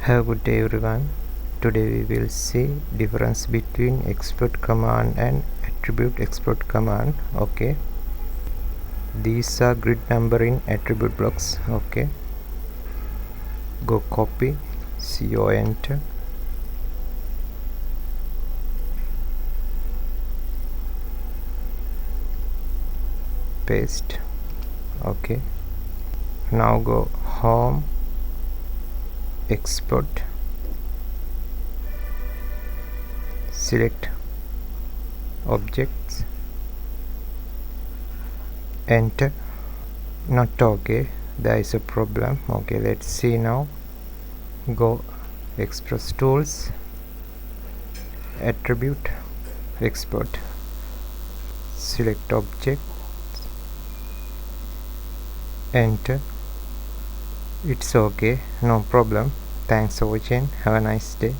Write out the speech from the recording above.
Have a good day everyone. Today we will see difference between export command and attribute export command. Okay, these are grid number in attribute blocks. Okay, go copy, CO enter, paste. Okay, now go home, export, select objects, enter. Not okay, there is a problem. Okay, let's see now. Go express tools, attribute, export, select object, enter. It's okay, no problem. Thanks for watching. Have a nice day.